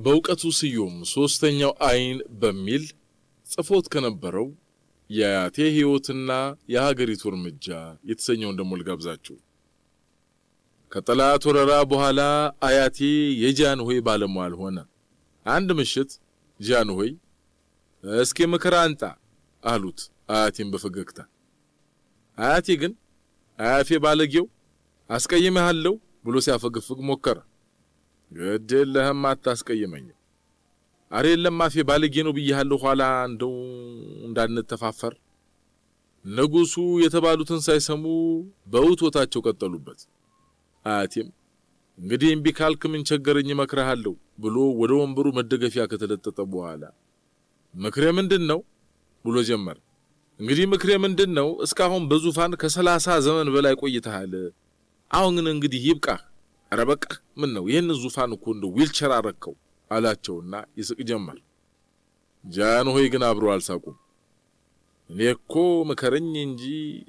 በእውቀቱ ስዩም ሶስተኛው አይን በሚል ጽፎት ከነበረው የአያቴ ሕይወትና የሀገሪቱ እርምጃ የተሰኘውን ደሞ ልጋብዛችሁ። ከጠላት ወረራ በኋላ አያቴ የጃንሆይ ባለሟል ሆነ። አንድ ምሽት ጃንሆይ እስኪ ምክር አንጣ አሉት አያቴን በፈገግታ። አያቴ ግን አያፌ ባለጌው አስቀይመሃለሁ ብሎ ሲያፈገፍግ ሞከረ። ግድ የለህም አታስቀይመኝ፣ አሬለም አፌ ባለጌ ነው ብዬሃለሁ፣ ኋላ እንደው እንዳንተፋፈር። ንጉሱ የተባሉትን ሳይሰሙ በውቶታቸው ቀጠሉበት። አያቴም እንግዲህ እምቢ ካልክ ምን ቸገረኝ መክረሃለሁ ብሎ ወደ ወንበሩ መደገፊያ ከተለጠጠ በኋላ ምክሬ ምንድነው ብሎ ጀመረ። እንግዲህ ምክሬ ምንድነው? እስካሁን በዙፋን ከ30 ዘመን በላይ ቆይተሃል። አሁን እንግዲህ ይብቃ፣ አረበቃ። ምን ነው ይሄን ዙፋን እኮ እንደ ዊልቸር አረከው አላቸውና ይስቅ ጀመር። ጃንሆይ ግን አብሮ አልሳቁም። እኔ እኮ መከረኝ እንጂ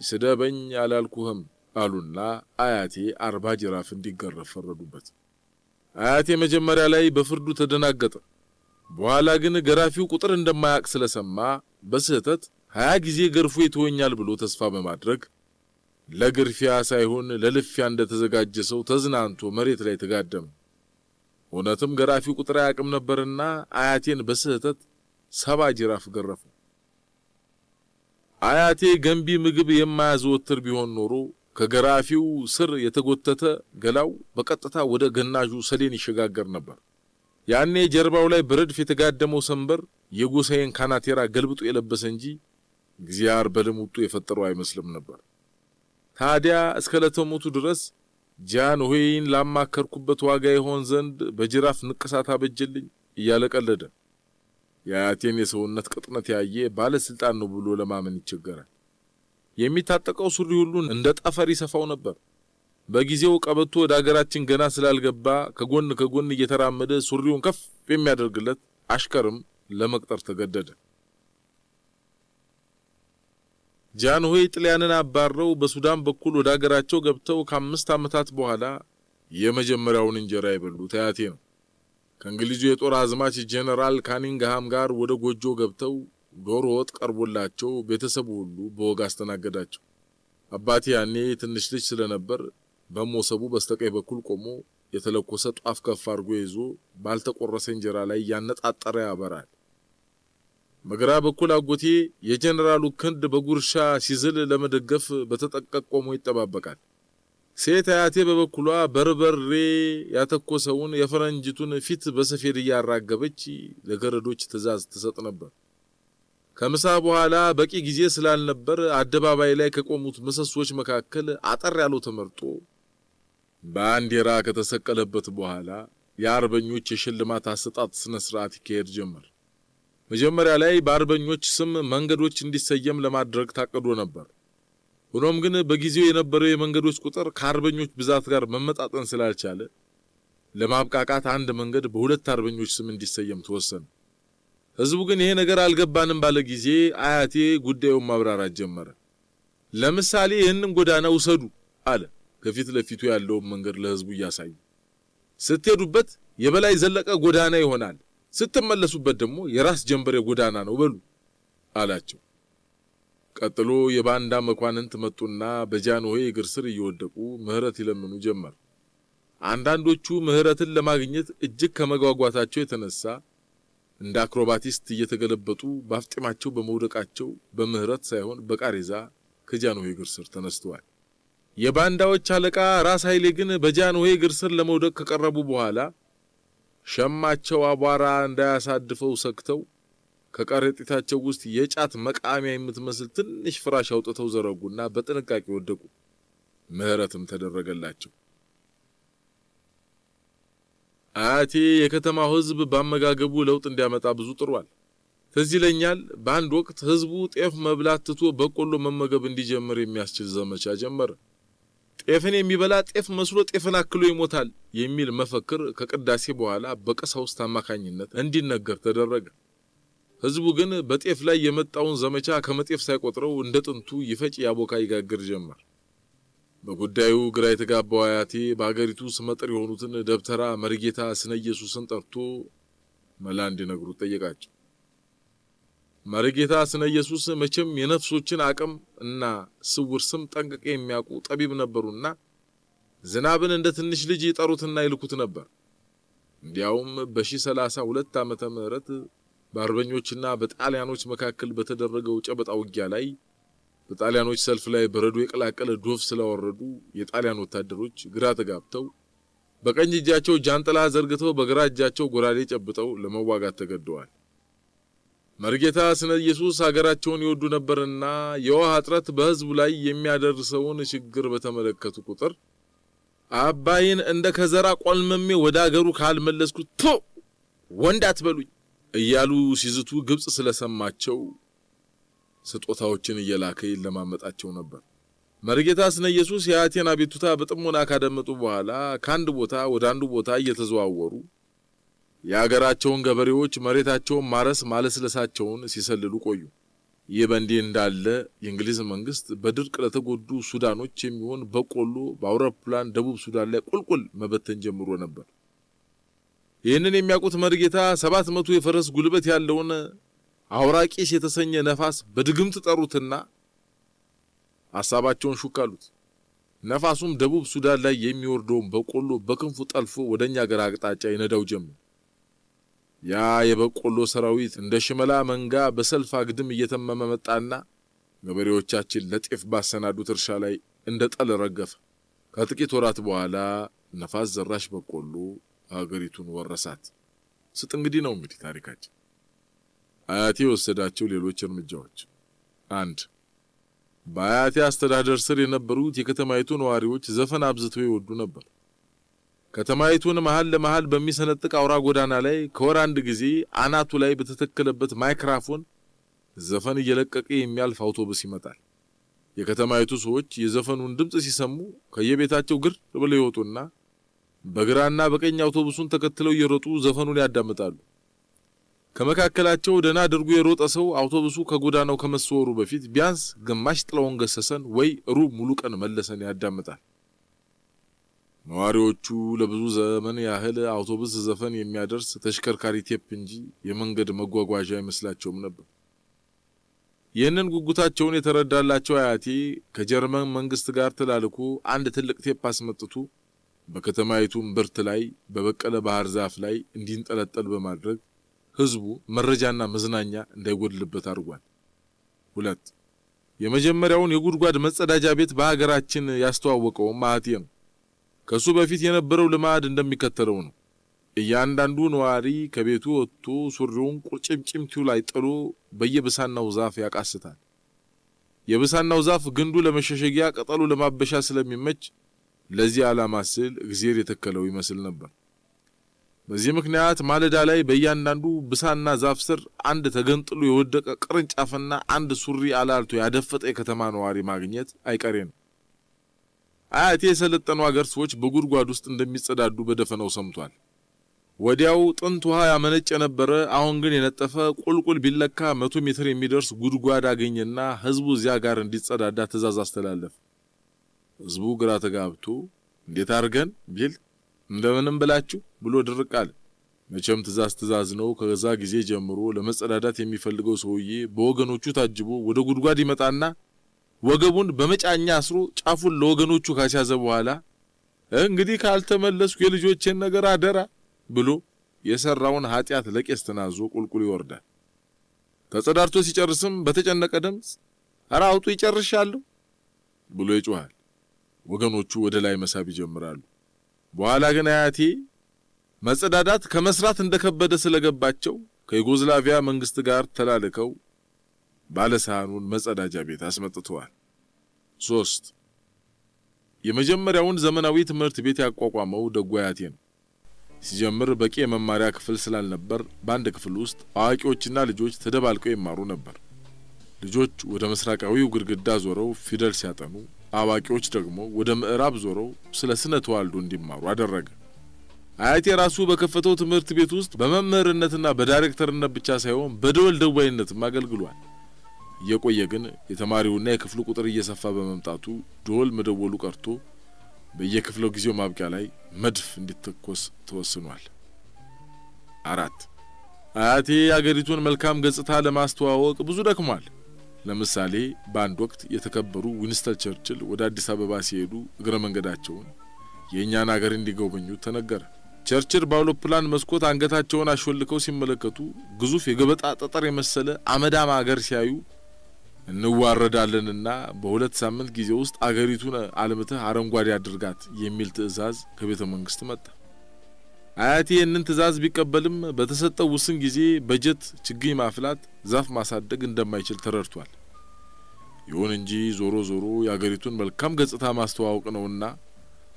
ስደበኝ አላልኩህም አሉና አያቴ 40 ጅራፍ እንዲገረፍ ፈረዱበት። አያቴ መጀመሪያ ላይ በፍርዱ ተደናገጠ። በኋላ ግን ገራፊው ቁጥር እንደማያቅ ስለሰማ በስህተት 20 ጊዜ ገርፎ ይተወኛል ብሎ ተስፋ በማድረግ ለግርፊያ ሳይሆን ለልፊያ እንደተዘጋጀ ሰው ተዝናንቶ መሬት ላይ ተጋደመ። ሆነትም ገራፊው ቁጥር ያቅም ነበርና አያቴን በስህተት 70 ጅራፍ ገረፈ። አያቴ ገንቢ ምግብ የማያዘወትር ቢሆን ኖሮ ከገራፊው ስር የተጎተተ ገላው በቀጥታ ወደ ገናዡ ሰሌን ይሸጋገር ነበር። ያኔ ጀርባው ላይ በረድፍ የተጋደመው ሰንበር የጎሳዬን ካናቴራ ገልብጦ የለበሰ እንጂ እግዚአብሔር በልሙጡ የፈጠረው አይመስልም ነበር። ታዲያ እስከ ለተሞቱ ድረስ ጃንሆይን ላማከርኩበት ዋጋ ይሆን ዘንድ በጅራፍ ንቅሳት አበጀልኝ እያለቀለደ የአያቴን የሰውነት ቅጥነት ያየ ባለስልጣን ነው ብሎ ለማመን ይቸገራል። የሚታጠቀው ሱሪ ሁሉ እንደ ጠፈር ይሰፋው ነበር። በጊዜው ቀበቶ ወደ ሀገራችን ገና ስላልገባ ከጎን እየተራመደ ሱሪውን ከፍ የሚያደርግለት አሽከርም ለመቅጠር ተገደደ። ጃንሆይ ጣሊያንን አባረው በሱዳን በኩል ወደ ሀገራቸው ገብተው ከ5 ዓመታት በኋላ የመጀመሪያውን እንጀራ የበሉት አያቴ ነው። ከእንግሊዙ የጦር አዝማች ጄኔራል ካኒንግሃም ጋር ወደ ጎጆ ገብተው ዶሮ ወጥ ቀርቦላቸው ቤተሰቡ ሁሉ በወግ አስተናገዳቸው። አባቴ ያኔ ትንሽ ልጅ ስለነበር በሞሰቡ በስተቀኝ በኩል ቆሞ የተለኮሰ ጧፍ ከፍ አድርጎ ይዞ ባልተቆረሰ እንጀራ ላይ ያነጣጠረ ያበራል። በግራ በኩል አጎቴ የጄኔራሉ ክንድ በጉርሻ ሲዝል ለመደገፍ በተጠቀቅ ቆሞ ይጠባበቃል። ሴት አያቴ በበኩሏ በርበሬ ያተኮሰውን የፈረንጅቱን ፊት በሰፌድ ያራገበች ለገረዶች ትእዛዝ ትሰጥ ነበር። ከምሳ በኋላ በቂ ጊዜ ስላልነበር አደባባይ ላይ ከቆሙት ምሰሶች መካከል አጠር ያለው ተመርጦ ባንዲራ ከተሰቀለበት በኋላ የአርበኞች የሽልማት አሰጣጥ ስነ ስርዓት ይካሄድ ጀመር። መጀመሪያ ላይ በአርበኞች ስም መንገዶች እንዲሰየም ለማድረግ ታቀዶ ነበር። ሆኖም ግን በጊዜው የነበረው የመንገዶች ቁጥር ከአርበኞች ብዛት ጋር መመጣጠን ስላልቻለ ለማብቃቃት አንድ መንገድ በሁለት አርበኞች ስም እንዲሰየም ተወሰነ። ህዝቡ ግን ይሄ ነገር አልገባንም ባለ ጊዜ አያቴ ጉዳዩን ማብራራት ጀመረ። ለምሳሌ ይሄንን ጎዳና ውሰዱ አለ። ከፊት ለፊቱ ያለው መንገድ ለህዝቡ ያሳዩ። ስትሄዱበት የበላይ ዘለቀ ጎዳና ይሆናል፣ ስትመለሱበት ደግሞ የራስ ጀንበሬ ጎዳና ነው በሉ አላቸው። ቀጥሎ የባንዳ መኳንንት መጡና በጃንሆይ እግር ስር እየወደቁ ምህረት ይለምኑ ጀመር። አንዳንዶቹ ምህረትን ለማግኘት እጅግ ከመጓጓታቸው የተነሳ እንደ አክሮባቲስት እየተገለበጡ ባፍጢማቸው በመውደቃቸው በምህረት ሳይሆን በቃሪዛ ከጃንሆይ እግር ስር ተነስተዋል። የባንዳዎች አለቃ ራስ ኃይሌ ግን በጃንሆይ እግር ስር ለመውደቅ ከቀረቡ በኋላ ሸማቸው አቧራ እንዳያሳድፈው ሰክተው ከቀረጢታቸው ውስጥ የጫት መቃሚያ የምትመስል ትንሽ ፍራሽ አውጥተው ዘረጉና በጥንቃቄ ወደቁ። ምህረትም ተደረገላቸው። አያቴ የከተማው ህዝብ ባመጋገቡ ለውጥ እንዲያመጣ ብዙ ጥሯል። ትዝ ይለኛል በአንድ ወቅት ህዝቡ ጤፍ መብላት ትቶ በቆሎ መመገብ እንዲጀምር የሚያስችል ዘመቻ ጀመረ። ጤፍን የሚበላ ጤፍ መስሎ ጤፍን አክሎ ይሞታል የሚል መፈክር ከቅዳሴ በኋላ በቀሳውስት አማካኝነት እንዲነገር ተደረገ። ህዝቡ ግን በጤፍ ላይ የመጣውን ዘመቻ ከመጤፍ ሳይቆጥረው እንደጥንቱ ይፈጭ ያቦካ ይጋግር ጀመር። በጉዳዩ ግራ የተጋባው አያቴ በአገሪቱ ስመጥር የሆኑትን ደብተራ መርጌታ ስነ ኢየሱስን ጠርቶ መላ እንዲነግሩት ጠየቃቸው። መርጌታ ስነ ኢየሱስ መቼም የነፍሶችን አቅም እና ስውር ስም ጠንቅቀው የሚያውቁ ጠቢብ ነበሩና ዝናብን እንደ ትንሽ ልጅ ይጠሩትና ይልኩት ነበር። እንዲያውም በ1032 ዓመተ ምህረት በአርበኞችና በጣሊያኖች መካከል በተደረገው ጨበጣ ውጊያ ላይ በጣሊያኖች ሰልፍ ላይ በረዶ የቀላቀለ ዶፍ ስለወረዱ የጣሊያን ወታደሮች ግራ ተጋብተው በቀኝ እጃቸው ጃንጥላ ዘርግተው በግራ እጃቸው ጎራዴ ጨብጠው ለመዋጋት ተገደዋል። መርጌታ ስነ ኢየሱስ ሀገራቸውን ይወዱ ነበርና የውሃ እጥረት በህዝቡ ላይ የሚያደርሰውን ችግር በተመለከቱ ቁጥር አባይን እንደ ከዘራ ቆልመሜ ወደ ሀገሩ ካልመለስኩት ወንድ አትበሉኝ እያሉ ሲዝቱ ግብጽ ስለሰማቸው ስጦታዎችን እየላከ ይለማመጣቸው ነበር። መርጌታ ስነ ኢየሱስ የአቴና ቤቱታ በጥሞና ካደመጡ በኋላ ካንድ ቦታ ወደ አንዱ ቦታ እየተዘዋወሩ የሀገራቸውን ገበሬዎች መሬታቸውን ማረስ ማለስለሳቸውን ሲሰልሉ ቆዩ። ይህ በእንዲህ እንዳለ የእንግሊዝ መንግስት በድርቅ ለተጎዱ ሱዳኖች የሚሆን በቆሎ በአውሮፕላን ደቡብ ሱዳን ላይ ቁልቁል መበተን ጀምሮ ነበር። ይህንን የሚያውቁት መርጌታ 700 የፈረስ ጉልበት ያለውን አውራቂስ የተሰኘ ነፋስ በድግምት ጠሩትና ሐሳባቸውን ሹካሉት። ነፋሱም ደቡብ ሱዳን ላይ የሚወርደውን በቆሎ በክንፉ ጠልፎ ወደኛ ሀገር አቅጣጫ ይነዳው ጀመረ። ያ የበቆሎ ሰራዊት እንደ ሽመላ መንጋ በሰልፍ አግድም እየተመመ መጣና ገበሬዎቻችን ለጤፍ ባሰናዱት እርሻ ላይ እንደ ጠል ረገፈ። ከጥቂት ወራት በኋላ ነፋስ ዘራሽ በቆሎ ሀገሪቱን ወረሳት። ስጥ እንግዲህ ነው ታሪካችን። አያቴ ወሰዳቸው ሌሎች እርምጃዎች 1 በአያቴ አስተዳደር ስር የነበሩት የከተማይቱ ነዋሪዎች ዘፈን አብዝተው ይወዱ ነበር። ከተማይቱን መሃል ለመሃል በሚሰነጥቅ አውራ ጎዳና ላይ ከወር አንድ ጊዜ አናቱ ላይ በተተከለበት ማይክሮፎን ዘፈን እየለቀቀ የሚያልፍ አውቶቡስ ይመጣል። የከተማይቱ ሰዎች የዘፈኑን ድምጽ ሲሰሙ ከየቤታቸው ግር ብለው ይወጡና በግራና በቀኝ አውቶቡሱን ተከትለው እየሮጡ ዘፈኑን ያዳምጣሉ። ከመካከላቸው ደና አድርጎ የሮጠ ሰው አውቶቡሱ ከጎዳናው ከመሰወሩ በፊት ቢያንስ ግማሽ ጥላውን ገሰሰን ወይ ሩብ ሙሉ ቀን መለሰን ያዳምጣል። ነዋሪዎቹ ለብዙ ዘመን ያህል አውቶቡስ ዘፈን የሚያደርስ ተሽከርካሪ ቴፕ እንጂ የመንገድ መጓጓዣ አይመስላቸውም ነበር። ይህንን ጉጉታቸውን የተረዳላቸው አያቴ ከጀርመን መንግስት ጋር ተላልኮ አንድ ትልቅ ቴፕ አስመጥቶ በከተማይቱ ምርት ላይ በበቀለ ባህር ዛፍ ላይ እንዲንጠለጠል በማድረግ ህዝቡ መረጃና መዝናኛ እንዳይጎድልበት አድርጓል። 2 የመጀመሪያውን የጉድጓድ መጸዳጃ ቤት በሀገራችን ያስተዋወቀው አያቴ ነው። ከሱ በፊት የነበረው ልማድ እንደሚከተለው ነው። እያንዳንዱ ነዋሪ ከቤቱ ወጥቶ ሱሪውን ቁርጭምጭምቲው ላይ ጥሎ በየብሳናው ዛፍ ያቃስታል። የብሳናው ዛፍ ግንዱ ለመሸሸጊያ ቅጠሉ ለማበሻ ስለሚመች ለዚህ ዓላማ ሲል እግዚአብሔር የተከለው ይመስል ነበር። በዚህ ምክንያት ማለዳ ላይ በእያንዳንዱ ብሳና ዛፍ ስር አንድ ተገንጥሎ የወደቀ ቅርንጫፍና አንድ ሱሪ አላልቶ ያደፈጠ የከተማ ነዋሪ ማግኘት አይቀሬ ነው። አያቴ የሰለጠኑ ሀገር ሰዎች በጉድጓድ ውስጥ እንደሚጸዳዱ በደፈነው ሰምቷል። ወዲያው ጥንት ውሃ ያመነጨ ነበረ። አሁን ግን የነጠፈ ቁልቁል ቢለካ 100 ሜትር የሚደርስ ጉድጓድ አገኘና ህዝቡ እዚያ ጋር እንዲጸዳዳ ትእዛዝ አስተላለፈ። ህዝቡ ግራ ተጋብቶ እንዴት አርገን ቢል እንደምንም ብላችሁ ብሎ ድርቃል። መቼም ትእዛዝ ነው። ከዛ ጊዜ ጀምሮ ለመጸዳዳት የሚፈልገው ሰውዬ በወገኖቹ ታጅቦ ወደ ጉድጓድ ይመጣና ወገቡን በመጫኛ አስሮ ጫፉን ለወገኖቹ ካስያዘ በኋላ እንግዲህ ካልተመለስኩ የልጆቼን ነገር አደራ ብሎ የሰራውን ኃጢያት ለቄስ ተናዞ ቁልቁል ይወርዳል። ተጸዳርቶ ሲጨርስም በተጨነቀ ድምጽ አራውጡ ይጨርሻለሁ ብሎ ይጮሃል። ወገኖቹ ወደ ላይ መሳብ ይጀምራሉ። በኋላ ግን አያቴ መጸዳዳት ከመስራት እንደከበደ ስለገባቸው ከዩጎዝላቪያ መንግስት ጋር ተላልከው ባለሳህኑን መጸዳጃ ቤት አስመጥተዋል። 3 የመጀመሪያውን ዘመናዊ ትምህርት ቤት ያቋቋመው ደጉ አያቴ ነው። ሲጀምር በቂ የመማሪያ ክፍል ስላልነበር በአንድ ክፍል ውስጥ አዋቂዎችና ልጆች ተደባልቀው ይማሩ ነበር። ልጆች ወደ መስራቃዊው ግድግዳ ዞረው ፊደል ሲያጠኑ፣ አዋቂዎች ደግሞ ወደ ምዕራብ ዞረው ስለ ስነ ተዋልዶ እንዲማሩ አደረገ። አያቴ ራሱ በከፈተው ትምህርት ቤት ውስጥ በመምህርነትና በዳይሬክተርነት ብቻ ሳይሆን በደወል ደዋይነትም አገልግሏል። የቆየ ግን የተማሪውና የክፍሉ ቁጥር እየሰፋ በመምጣቱ ደወል መደወሉ ቀርቶ በየክፍለው ጊዜው ማብቂያ ላይ መድፍ እንዲተኮስ ተወስኗል። 4 አያቴ አገሪቱን መልካም ገጽታ ለማስተዋወቅ ብዙ ደክሟል። ለምሳሌ በአንድ ወቅት የተከበሩ ዊንስተን ቸርችል ወደ አዲስ አበባ ሲሄዱ እግረ መንገዳቸውን የኛን ሀገር እንዲጎበኙ ተነገረ። ቸርችል በአውሮፕላን መስኮት አንገታቸውን አሽወልከው ሲመለከቱ ግዙፍ የገበጣ ጠጠር የመሰለ አመዳማ ሀገር ሲያዩ እንዋረዳለንና በሁለት ሳምንት ጊዜ ውስጥ አገሪቱን አልምተህ አረንጓዴ አድርጋት የሚል ትዕዛዝ ከቤተ መንግስት መጣ። አያቴ እንን ትዕዛዝ ቢቀበልም በተሰጠው ውስን ጊዜ በጀት ችግኝ ማፍላት ዛፍ ማሳደግ እንደማይችል ተረድቷል። ይሁን እንጂ ዞሮ ዞሮ የአገሪቱን መልካም ገጽታ ማስተዋወቅ ነውና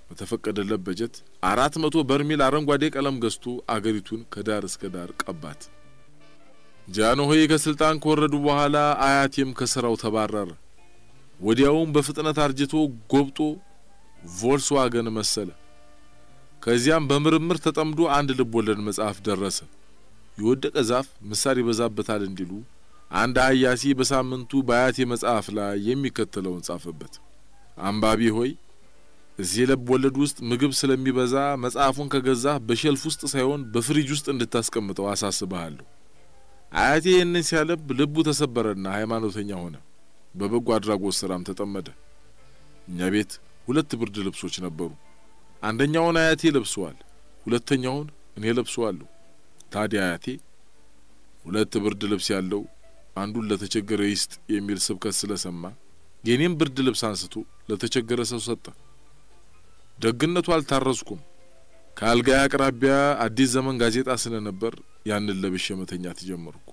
በተፈቀደለት በጀት 400 በርሜል አረንጓዴ ቀለም ገዝቶ አገሪቱን ከዳር እስከ ዳር ቀባት። ጃንሆይ ከስልጣን ከወረዱ በኋላ አያቴም ከስራው ተባረረ። ወዲያውም በፍጥነት አርጅቶ ጎብጦ ቮልስዋገን መሰለ። ከዚያም በምርምር ተጠምዶ አንድ ልቦለድ መጽሐፍ ደረሰ። የወደቀ ዛፍ ምሳር ይበዛበታል እንዲሉ አንድ አያሲ በሳምንቱ በአያቴ መጽሐፍ ላይ የሚከተለውን ጻፈበት። አንባቢ ሆይ እዚህ ልቦለድ ውስጥ ምግብ ስለሚበዛ መጽሐፉን ከገዛህ በሼልፍ ውስጥ ሳይሆን በፍሪጅ ውስጥ እንድታስቀምጠው አሳስብሃለሁ። አያቴ ይህንን ሲያለብ ልቡ ተሰበረና ሃይማኖተኛ ሆነ። በበጎ አድራጎት ስራም ተጠመደ። እኛ ቤት 2 ብርድ ልብሶች ነበሩ። አንደኛውን አያቴ ለብሰዋል፣ ሁለተኛውን እኔ ለብሰዋለሁ። ታዲያ አያቴ 2 ብርድ ልብስ ያለው አንዱን ለተቸገረ ይስጥ የሚል ስብከት ስለሰማ የኔም ብርድ ልብስ አንስቶ ለተቸገረ ሰው ሰጠ። ደግነቱ አልታረስኩም። ካልጋ አቅራቢያ አዲስ ዘመን ጋዜጣ ስለነበር ያንን ለብሼ መተኛት ጀመርኩ።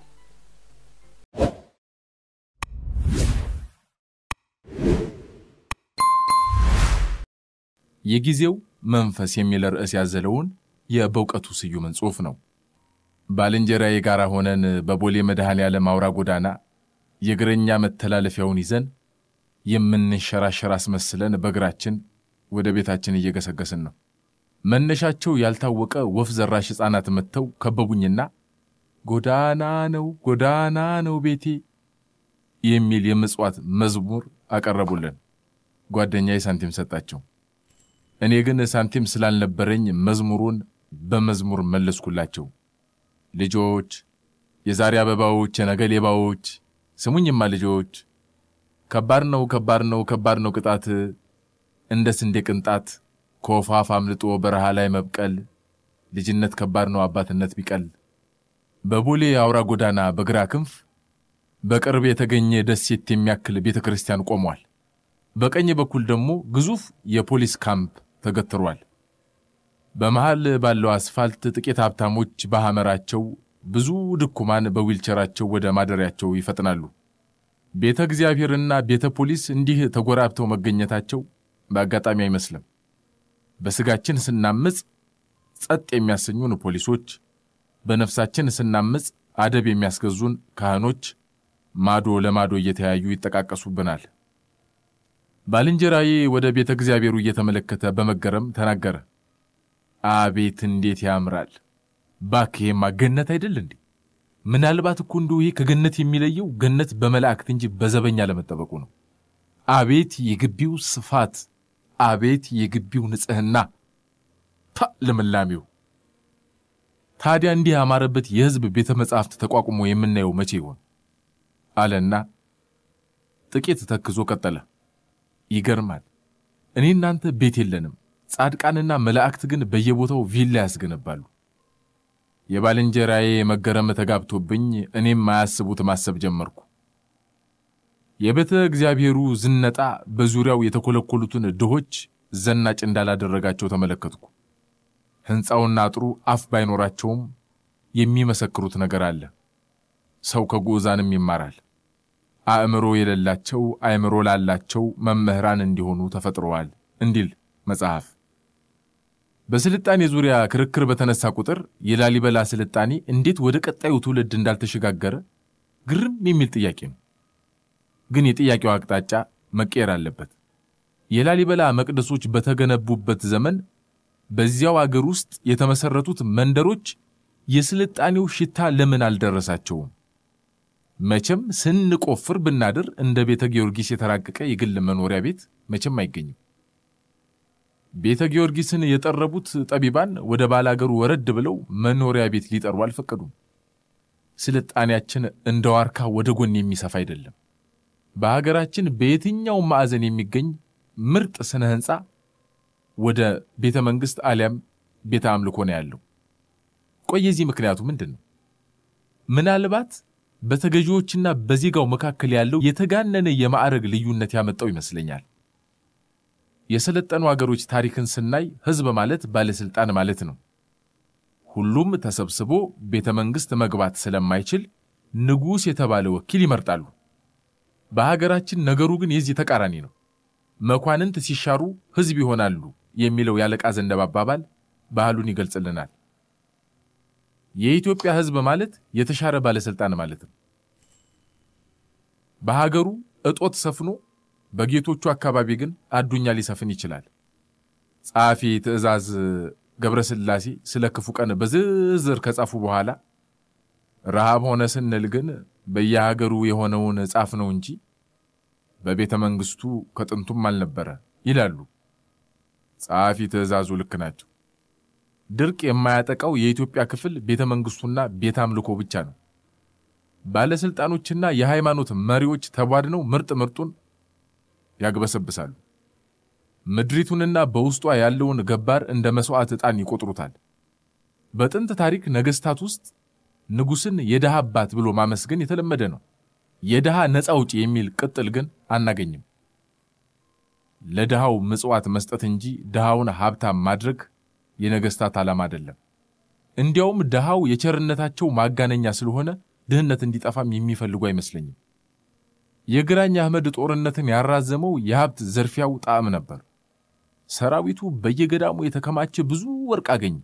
የጊዜው መንፈስ የሚል ርዕስ ያዘለውን የበውቀቱ ስዩምን ጽሑፍ ነው። ባልንጀራ የጋራ ሆነን በቦሌ መድኃኔዓለም አውራ ጎዳና የእግረኛ መተላለፊያውን ይዘን የምንሸራሸር አስመስለን በእግራችን ወደ ቤታችን እየገሰገስን ነው። መነሻቸው ያልታወቀ ወፍ ዘራሽ ሕፃናት መጥተው ከበቡኝና ጎዳና ነው ቤቴ የሚል የምጽዋት መዝሙር አቀረቡልን። ጓደኛዬ ሳንቲም ሰጣቸው። እኔ ግን ሳንቲም ስላልነበረኝ መዝሙሩን በመዝሙር መለስኩላቸው። ልጆች፣ የዛሬ አበባዎች የነገ ሌባዎች፣ ስሙኝማ ልጆች፣ ከባድ ነው ቅጣት፣ እንደ ስንዴ ቅንጣት ኮፋፍ አምልጦ በረሃ ላይ መብቀል፣ ልጅነት ከባድ ነው አባትነት ቢቀል። በቦሌ አውራ ጎዳና በግራ ክንፍ በቅርብ የተገኘ ደሴት የሚያክል ቤተክርስቲያን ቆሟል። በቀኝ በኩል ደግሞ ግዙፍ የፖሊስ ካምፕ ተገትሯል። በመሃል ባለው አስፋልት ጥቂት ሀብታሞች በሐመራቸው፣ ብዙ ድኩማን በዊልቸራቸው ወደ ማደሪያቸው ይፈጥናሉ። ቤተ እግዚአብሔርና ቤተ ፖሊስ እንዲህ ተጎራብተው መገኘታቸው በአጋጣሚ አይመስልም። በስጋችን ስናምጽ ጸጥ የሚያሰኙን ፖሊሶች፣ በነፍሳችን ስናምጽ አደብ የሚያስገዙን ካህኖች ማዶ ለማዶ እየተያዩ ይተቃቀሱብናል። ባልንጀራዬ ወደ ቤተ እግዚአብሔሩ እየተመለከተ በመገረም ተናገረ። አቤት እንዴት ያምራል! ባክሄማ ገነት አይደል እንዴ? ምናልባት እኮ እንደው ይሄ ከገነት የሚለየው ገነት በመላእክት እንጂ በዘበኛ ለመጠበቁ ነው። አቤት የግቢው ስፋት! አቤት የግቢው ንጽህና! ለምላሚው! ታዲያ እንዲህ ያማረበት የሕዝብ ቤተ መጻሕፍት ተቋቁሞ የምናየው መቼ ይሆን? አለና ጥቂት ተክዞ ቀጠለ። ይገርማል። እኔ እናንተ ቤት የለንም። ጻድቃንና መላእክት ግን በየቦታው ቪላ ያስገነባሉ። የባልንጀራዬ መገረም ተጋብቶብኝ እኔም ማያስቡት ማሰብ ጀመርኩ። የቤተ እግዚአብሔሩ ዝነጣ በዙሪያው የተኮለኮሉትን ድሆች ዘናጭ እንዳላደረጋቸው ተመለከትኩ። ሕንጻውና አጥሩ አፍ ባይኖራቸውም የሚመሰክሩት ነገር አለ። ሰው ከጉዛንም ይማራል። አእምሮ የሌላቸው አእምሮ ላላቸው መምህራን እንዲሆኑ ተፈጥረዋል እንዲል መጽሐፍ። በስልጣኔ ዙሪያ ክርክር በተነሳ ቁጥር የላሊበላ ስልጣኔ እንዴት ወደ ቀጣዩ ትውልድ እንዳልተሸጋገረ ግርም የሚል ጥያቄ ነው። ግን የጥያቄው አቅጣጫ መቀየር አለበት። የላሊበላ መቅደሶች በተገነቡበት ዘመን በዚያው አገር ውስጥ የተመሰረቱት መንደሮች የስልጣኔው ሽታ ለምን አልደረሳቸውም? መቼም ስንቆፍር ብናድር እንደ ቤተ ጊዮርጊስ የተራቀቀ የግል መኖሪያ ቤት መቼም አይገኝም። ቤተ ጊዮርጊስን የጠረቡት ጠቢባን ወደ ባላገሩ ወረድ ብለው መኖሪያ ቤት ሊጠሩ አልፈቀዱም። ስልጣኔያችን እንደ ዋርካ ወደ ጎን የሚሰፋ አይደለም። በሀገራችን በየትኛው ማዕዘን የሚገኝ ምርጥ ስነ ህንጻ ወደ ቤተ መንግስት አሊያም ቤተ አምልኮ ነው ያለው። ቆይ የዚህ ምክንያቱ ምንድነው? ምናልባት በተገዢዎችና በዜጋው መካከል ያለው የተጋነነ የማዕረግ ልዩነት ያመጣው ይመስለኛል። የሰለጠኑ ሀገሮች ታሪክን ስናይ ህዝብ ማለት ባለስልጣን ማለት ነው። ሁሉም ተሰብስቦ ቤተ መንግስት መግባት ስለማይችል ንጉስ የተባለ ወኪል ይመርጣሉ። በሀገራችን ነገሩ ግን የዚህ ተቃራኒ ነው። መኳንንት ሲሻሩ ህዝብ ይሆናሉ የሚለው ያለቃ ዘንደብ አባባል ባህሉን ይገልጽልናል። የኢትዮጵያ ህዝብ ማለት የተሻረ ባለስልጣን ማለት ነው። በሀገሩ እጦት ሰፍኖ በጌቶቹ አካባቢ ግን አዱኛ ሊሰፍን ይችላል። ጻፊ ትእዛዝ ገብረስላሴ ስለ ክፉ ቀን በዝርዝር ከጻፉ በኋላ ረሃብ ሆነ ስንል ግን በየሀገሩ የሆነውን ጻፍ ነው እንጂ በቤተ መንግስቱ ከጥንቱም አልነበረ ይላሉ። ጻፊ ትእዛዙ ልክ ናቸው። ድርቅ የማያጠቃው የኢትዮጵያ ክፍል ቤተ መንግስቱና ቤተ አምልኮ ብቻ ነው። ባለስልጣኖችና የሃይማኖት መሪዎች ተቧድነው ምርጡን ያግበሰብሳሉ። ምድሪቱንና በውስጧ ያለውን ገባር እንደ መስዋዕት ዕጣን ይቆጥሩታል። በጥንት ታሪክ ነገስታት ውስጥ ንጉስን የደሃ አባት ብሎ ማመስገን የተለመደ ነው። የደሃ ነፃ አውጪ የሚል ቅጥል ግን አናገኝም። ለደሃው ምጽዋት መስጠት እንጂ ደሃውን ሀብታም ማድረግ የነገስታት ዓላማ አይደለም። እንዲያውም ደሃው የቸርነታቸው ማጋነኛ ስለሆነ ድህነት እንዲጠፋም የሚፈልጉ አይመስለኝም። የግራኝ አህመድ ጦርነትን ያራዘመው የሀብት ዘርፊያው ጣዕም ነበር። ሰራዊቱ በየገዳሙ የተከማቸ ብዙ ወርቅ አገኘ።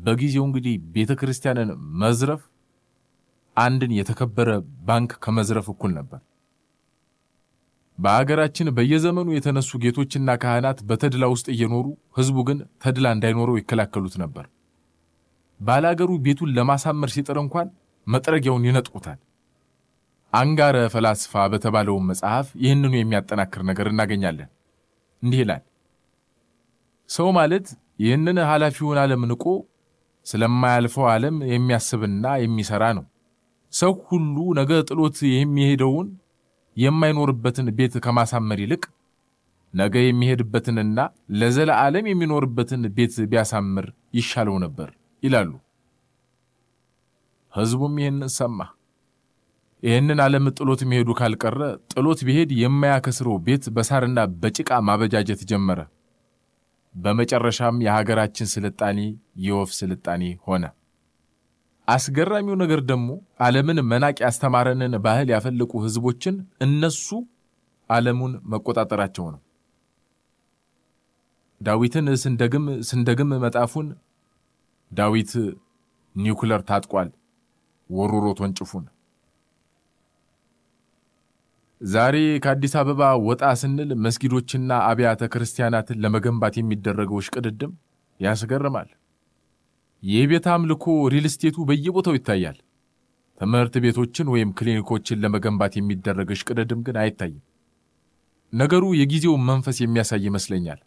በጊዜው እንግዲህ ቤተክርስቲያንን መዝረፍ አንድን የተከበረ ባንክ ከመዝረፍ እኩል ነበር። በአገራችን በየዘመኑ የተነሱ ጌቶችና ካህናት በተድላ ውስጥ እየኖሩ ህዝቡ ግን ተድላ እንዳይኖረው ይከላከሉት ነበር። ባላገሩ ቤቱን ለማሳመር ሲጥር እንኳን መጥረጊያውን ይነጥቁታል። አንጋረ ፈላስፋ በተባለው መጽሐፍ ይህንኑ የሚያጠናክር ነገር እናገኛለን። እንዲህ ይላል። ሰው ማለት ይህንን ኃላፊውን ዓለም ንቆ ስለማያልፈው ዓለም የሚያስብና የሚሰራ ነው። ሰው ሁሉ ነገ ጥሎት የሚሄደውን የማይኖርበትን ቤት ከማሳመር ይልቅ ነገ የሚሄድበትንና ለዘላለም የሚኖርበትን ቤት ቢያሳምር ይሻለው ነበር ይላሉ። ህዝቡም ይህንን ሰማ። ይህንን ዓለም ጥሎት የሚሄዱ ካልቀረ ጥሎት ቢሄድ የማያከስረው ቤት በሳርና በጭቃ ማበጃጀት ጀመረ። በመጨረሻም የሀገራችን ስልጣኔ የወፍ ስልጣኔ ሆነ። አስገራሚው ነገር ደግሞ ዓለምን መናቅ ያስተማረንን ባህል ያፈለቁ ህዝቦችን እነሱ ዓለሙን መቆጣጠራቸው ነው። ዳዊትን ስንደግም መጣፉን ዳዊት ኒውክለር ታጥቋል ወሩሮት ወንጭፉን። ዛሬ ከአዲስ አበባ ወጣ ስንል መስጊዶችና አብያተ ክርስቲያናትን ለመገንባት የሚደረገው ሽቅድድም ያስገርማል። የቤተ አምልኮ ሪል ስቴቱ በየቦታው ይታያል። ትምህርት ቤቶችን ወይም ክሊኒኮችን ለመገንባት የሚደረግ ሽቅድድም ግን አይታይም። ነገሩ የጊዜው መንፈስ የሚያሳይ ይመስለኛል።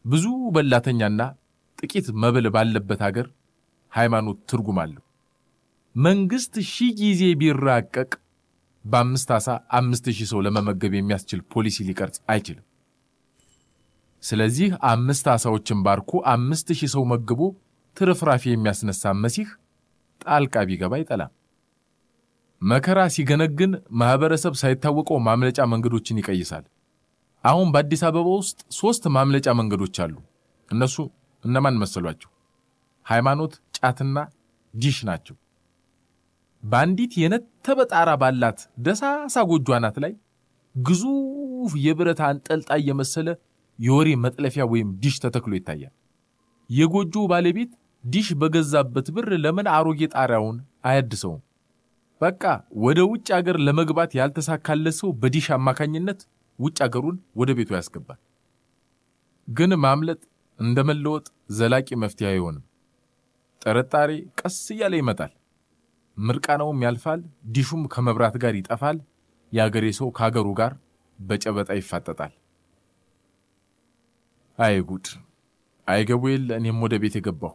ብዙ በላተኛና ጥቂት መብል ባለበት ሀገር ሃይማኖት ትርጉም አለው። መንግስት ሺህ ጊዜ ቢራቀቅ በ5 ዓሳ 5000 ሰው ለመመገብ የሚያስችል ፖሊሲ ሊቀርጽ አይችልም። ስለዚህ 5 ዓሳዎችን ባርኮ 5000 ሰው መግቦ ትርፍራፊ የሚያስነሳ መሲህ ጣልቃ ቢገባ ይጠላል። መከራ ሲገነግን ማህበረሰብ ሳይታወቀው ማምለጫ መንገዶችን ይቀይሳል። አሁን በአዲስ አበባ ውስጥ 3 ማምለጫ መንገዶች አሉ። እነሱ እነማን መሰሏቸው? ሃይማኖት፣ ጫትና ዲሽ ናቸው። ባንዲት የነተበ ጣራ ባላት ደሳሳ ጎጆ አናት ላይ ግዙፍ የብረት አንጠልጣይ የመሰለ የወሬ መጥለፊያ ወይም ዲሽ ተተክሎ ይታያል። የጎጆ ባለቤት ዲሽ በገዛበት ብር ለምን አሮጌ ጣሪያውን አያድሰውም? በቃ ወደ ውጭ ሀገር ለመግባት ያልተሳካለት ሰው በዲሽ አማካኝነት ውጭ ሀገሩን ወደ ቤቱ ያስገባል። ግን ማምለጥ እንደመለወጥ ዘላቂ መፍትሄ አይሆንም። ጥርጣሬ ቀስ እያለ ይመጣል። ምርቃናውም ያልፋል። ዲሹም ከመብራት ጋር ይጠፋል። ያገሬ ሰው ካገሩ ጋር በጨበጣ ይፋጠጣል። አይ ጉድ! አይገቡ የለ እኔም ወደ ቤት የገባሁ።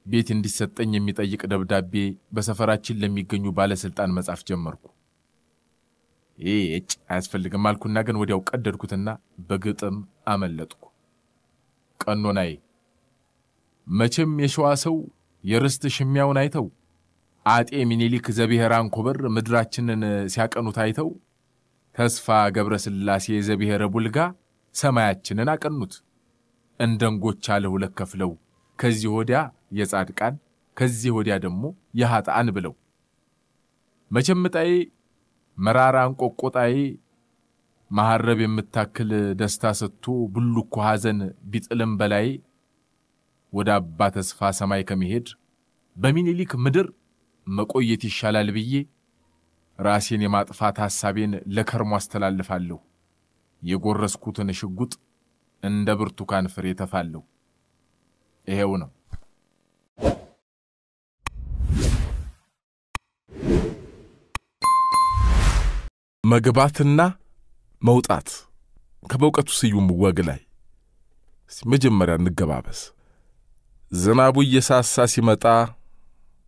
ቤት እንዲሰጠኝ የሚጠይቅ ደብዳቤ በሰፈራችን ለሚገኙ ባለስልጣን መጻፍ ጀመርኩ። አያስፈልግም አልኩና ግን ወዲያው ቀደድኩትና በግጥም አመለጥኩ። ቀኖናዬ መቼም የሸዋ ሰው የርስት ሽሚያውን አይተው አጤ ሚኒሊክ ዘብሔረ አንኮበር ምድራችንን ሲያቀኑት አይተው ተስፋ ገብረስላሴ ዘብሔረ ቡልጋ ሰማያችንን አቀኑት። እንደንጎቻ ለሁለት ከፍለው ከዚህ ወዲያ የጻድቃን ከዚህ ወዲያ ደግሞ የኃጥአን ብለው መቸምጣዬ መራራ አንቆቆጣዬ ማሐረብ የምታክል ደስታ ሰጥቶ ብሉኮ ሐዘን ቢጥልም በላይ ወደ አባ ተስፋ ሰማይ ከመሄድ በሚኒሊክ ምድር መቆየት ይሻላል ብዬ ራሴን የማጥፋት ሐሳቤን ለከርሞ አስተላልፋለሁ። የጎረስኩትን ሽጉጥ እንደ ብርቱካን ፍሬ ተፋለሁ። ይሄው ነው። መግባትና መውጣት ከበውቀቱ ስዩም ወግ ላይ መጀመሪያ እንገባበስ። ዝናቡ እየሳሳ ሲመጣ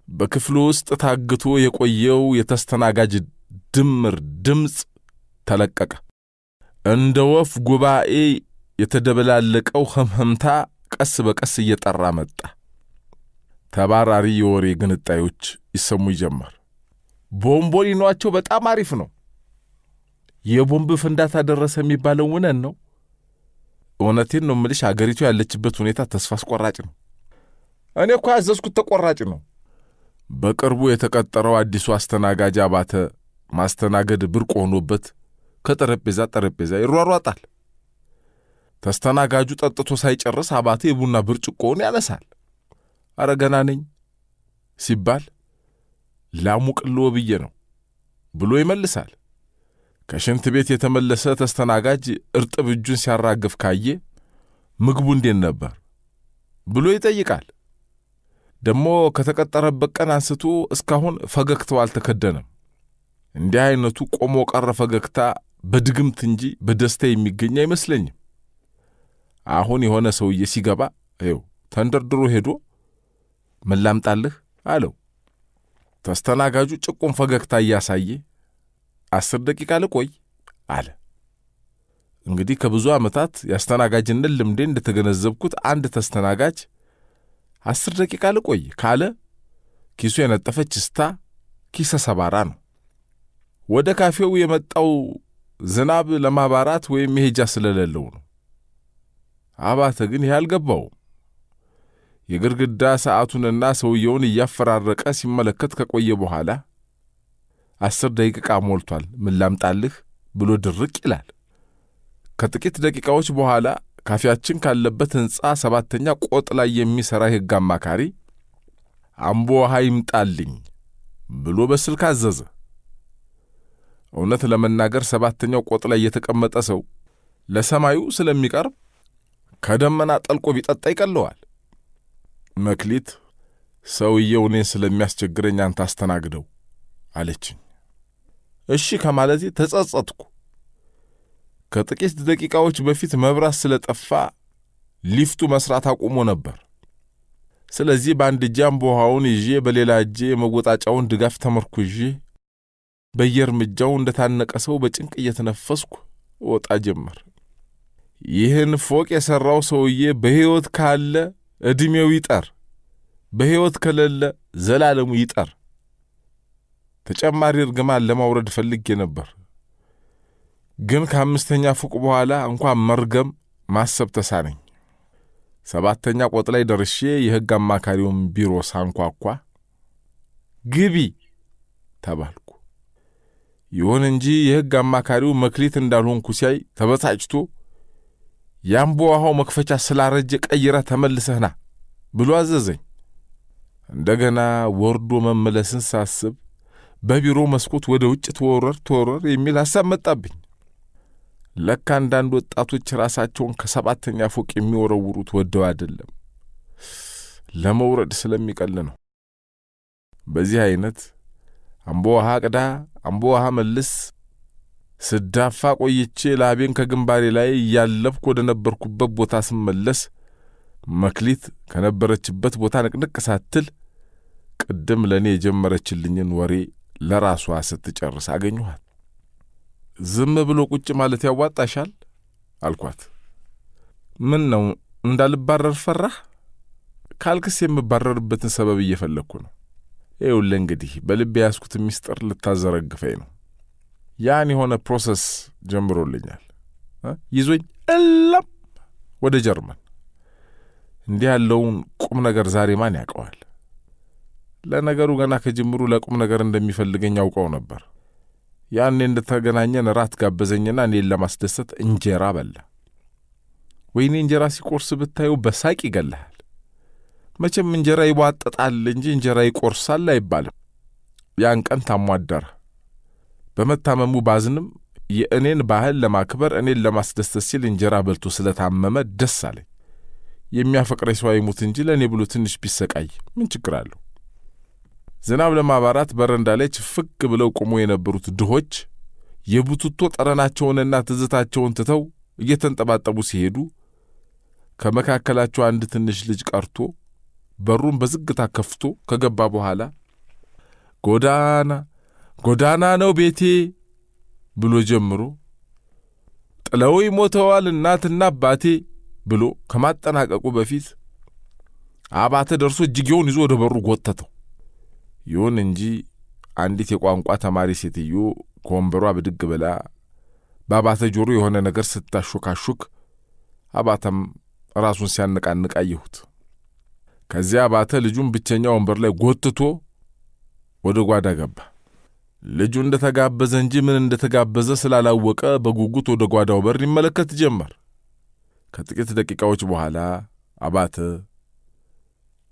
በክፍሉ ውስጥ ታግቶ የቆየው የተስተናጋጅ ድምር ድምጽ ተለቀቀ። እንደ ወፍ ጉባኤ የተደበላለቀው ህምህምታ ቀስ በቀስ እየጠራ መጣ። ተባራሪ የወሬ ግንጣዮች ይሰሙ ጀመር። ቦምቦሊኗቸው በጣም አሪፍ ነው። የቦምብ ፍንዳታ ደረሰ የሚባለው እውነት ነው? እውነቴን ነው የምልሽ፣ አገሪቱ ያለችበት ሁኔታ ተስፋ አስቆራጭ ነው። እኔ እኮ ያዘዝኩት ተቆራጭ ነው። በቅርቡ የተቀጠረው አዲሱ አስተናጋጅ አባተ ማስተናገድ ብርቅ ሆኖበት ከጠረጴዛ ይሯሯጣል። ተስተናጋጁ ጠጥቶ ሳይጨርስ አባቴ የቡና ብርጭቆውን ያነሳል። አረ ገና ነኝ ሲባል ላሙቅሎ ብዬ ነው ብሎ ይመልሳል። ከሽንት ቤት የተመለሰ ተስተናጋጅ እርጥብ እጁን ሲያራግፍ ካየ ምግቡ እንዴት ነበር ብሎ ይጠይቃል። ደሞ ከተቀጠረበት ቀን አንስቶ እስካሁን ፈገግታው አልተከደነም። እንዲህ አይነቱ ቆሞ ቀረ ፈገግታ በድግምት እንጂ በደስታ የሚገኝ አይመስለኝም። አሁን የሆነ ሰውዬ ሲገባ ተንደርድሮ ሄዶ ምን ላምጣልህ አለው። ተስተናጋጁ ጭቁም ፈገግታ እያሳየ 10 ደቂቃ ልቆይ አለ። እንግዲህ ከብዙ ዓመታት ያስተናጋጅነት ልምዴ እንደተገነዘብኩት አንድ ተስተናጋጅ 10 ደቂቃ ልቆይ ካለ ኪሱ የነጠፈች ስታ ኪሰ ሰባራ ነው። ወደ ካፌው የመጣው ዝናብ ለማባራት ወይም መሄጃ ስለሌለው ነው። አባተ ግን ያልገባው የግርግዳ ሰዓቱንና ሰውየውን እያፈራረቀ ሲመለከት ከቆየ በኋላ 10 ደቂቃ ሞልቷል ምን ላምጣልህ ብሎ ድርቅ ይላል። ከጥቂት ደቂቃዎች በኋላ ካፌያችን ካለበት ህንጻ 7ኛ ቆጥ ላይ የሚሰራ የህግ አማካሪ አምቦ ውሃ ይምጣልኝ ብሎ በስልክ አዘዘ። እውነት ለመናገር 7ኛው ቆጥ ላይ የተቀመጠ ሰው ለሰማዩ ስለሚቀርብ ከደመና ጠልቆ ቢጠጣ ይቀለዋል። መክሊት ሰውየው እኔን ስለሚያስቸግረኝ አንተ አስተናግደው አለችኝ። እሺ ከማለቴ ተጸጸትኩ። ከጥቂት ደቂቃዎች በፊት መብራት ስለጠፋ ሊፍቱ መስራት አቁሞ ነበር። ስለዚህ በአንድ እጄ አምቦ ውሃውን ይዤ በሌላ እጄ መወጣጫውን ድጋፍ ተመርኩዤ በየእርምጃው እንደታነቀ ሰው በጭንቅ እየተነፈስኩ ወጣ ጀመር። ይህን ፎቅ የሰራው ሰውዬ በሕይወት ካለ እድሜው ይጠር፣ በሕይወት ከሌለ ዘላለሙ ይጠር። ተጨማሪ እርግማን ለማውረድ ፈልጌ ነበር፣ ግን ከ5ኛ ፎቅ በኋላ እንኳን መርገም ማሰብ ተሳነኝ። 7ኛ ቆጥ ላይ ደርሼ የህግ አማካሪውን ቢሮ ሳንኳኳ ግቢ ተባልኩ። ይሁን እንጂ የህግ አማካሪው መክሊት እንዳልሆንኩ ሲያይ ተበሳጭቶ ያምቦ ውሃው መክፈቻ ስላረጀ ቀይራ ተመልሰህና ብሎ አዘዘኝ። እንደገና ወርዶ መመለስን ሳስብ በቢሮ መስኮት ወደ ውጭ ተወረር የሚል ሐሳብ መጣብኝ። ለካ አንዳንድ ወጣቶች ራሳቸውን ከ7ኛ ፎቅ የሚወረውሩት ወደው አይደለም ለመውረድ ስለሚቀል ነው። በዚህ አይነት አምቦ ውሃ ቅዳ አምቦ ውሃ መልስ ስዳፋ ቆይቼ ላቤን ከግንባሬ ላይ ያለብኩ ወደ ነበርኩበት ቦታ ስመለስ መክሊት ከነበረችበት ቦታ ንቅንቅ ሳትል ቅድም ለኔ የጀመረችልኝን ወሬ ለራሷ ስትጨርስ አገኘኋት። ዝም ብሎ ቁጭ ማለት ያዋጣሻል አልኳት። ምን ነው እንዳልባረር ፈራህ? ካልክስ የምባረርበትን ሰበብ እየፈለኩ ነው። ይኸውልህ እንግዲህ በልቤ ያስኩት ሚስጥር ልታዘረግፈኝ ነው። ያን የሆነ ፕሮሰስ ጀምሮልኛል። ይዞኝ እለም ወደ ጀርመን። እንዲህ ያለውን ቁም ነገር ዛሬ ማን ያውቀዋል? ለነገሩ ገና ከጅምሩ ለቁም ነገር እንደሚፈልገኝ ያውቀው ነበር። ያኔ እንደተገናኘን ራት ጋበዘኝና እኔን ለማስደሰት እንጀራ በላ። ወይኔ እንጀራ ሲቆርስ ብታየው በሳቅ ይገላል። መቼም እንጀራ ይቧጠጣል እንጂ እንጀራ ይቆርሳል አይባልም። ያን ቀን ታሟደረ። በመታመሙ ባዝንም የእኔን ባህል ለማክበር እኔን ለማስደሰት ሲል እንጀራ በልቶ ስለታመመ ደስ አለኝ። የሚያፈቅረኝ ሰው አይሙት እንጂ ለኔ ብሎ ትንሽ ቢሰቃይ ምን ችግር አለው? ዝናብ ለማባራት በረንዳ ላይ ፍግ ብለው ቆሞ የነበሩት ድሆች የቡትቶ ጠረናቸውንና ትዝታቸውን ትተው እየተንጠባጠቡ ሲሄዱ ከመካከላቸው አንድ ትንሽ ልጅ ቀርቶ በሩን በዝግታ ከፍቶ ከገባ በኋላ ጎዳና ነው ቤቴ ብሎ ጀምሮ ጥለው ይሞተዋል እናትና አባቴ ብሎ ከማጠናቀቁ በፊት አባተ ደርሶ እጅጌውን ይዞ ወደ በሩ ጎተተው። ይሁን እንጂ አንዲት የቋንቋ ተማሪ ሴትዮ ከወንበሯ ብድግ ብላ በአባተ ጆሮ የሆነ ነገር ስታሾካሹክ አባተም ራሱን ሲያነቃንቅ አየሁት። ከዚያ አባተ ልጁን ብቸኛ ወንበር ላይ ጎትቶ ወደ ጓዳ ገባ። ልጁ እንደተጋበዘ እንጂ ምን እንደተጋበዘ ስላላወቀ በጉጉት ወደ ጓዳው በር ይመለከት ጀመር። ከጥቂት ደቂቃዎች በኋላ አባተ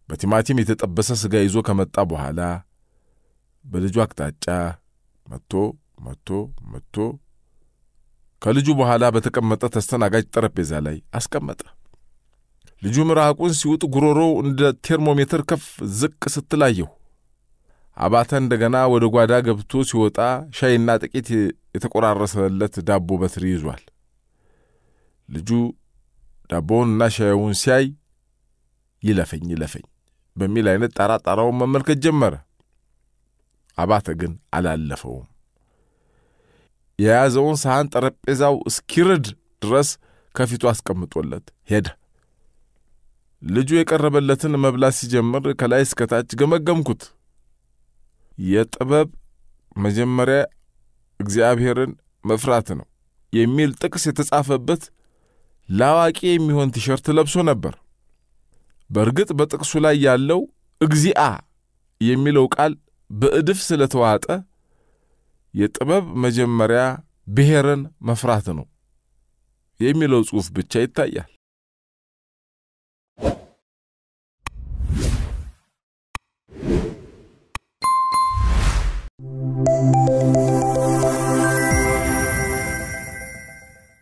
በቲማቲም የተጠበሰ ስጋ ይዞ ከመጣ በኋላ በልጁ አቅጣጫ መጥቶ ከልጁ በኋላ በተቀመጠ ተስተናጋጅ ጠረጴዛ ላይ አስቀመጠ። ልጁ ምራቁን ሲውጥ ጉሮሮው እንደ ቴርሞሜትር ከፍ ዝቅ ስትላየው አባተ እንደገና ወደ ጓዳ ገብቶ ሲወጣ ሻይና ጥቂት የተቆራረሰለት ዳቦ በትሪ ይዟል። ልጁ ዳቦውንና ሻዩን ሲያይ ይለፈኝ በሚል አይነት ጣራጣራውን መመልከት ጀመረ። አባተ ግን አላለፈውም። የያዘውን ሳህን ጠረጴዛው እስኪርድ ድረስ ከፊቱ አስቀምጦለት ሄደ። ልጁ የቀረበለትን መብላት ሲጀምር ከላይ እስከ ታች ገመገምኩት። የጥበብ መጀመሪያ እግዚአብሔርን መፍራት ነው የሚል ጥቅስ የተጻፈበት ላዋቂ የሚሆን ቲሸርት ለብሶ ነበር። በእርግጥ በጥቅሱ ላይ ያለው እግዚአ የሚለው ቃል በእድፍ ስለተዋጠ የጥበብ መጀመሪያ ብሔርን መፍራት ነው የሚለው ጽሑፍ ብቻ ይታያል።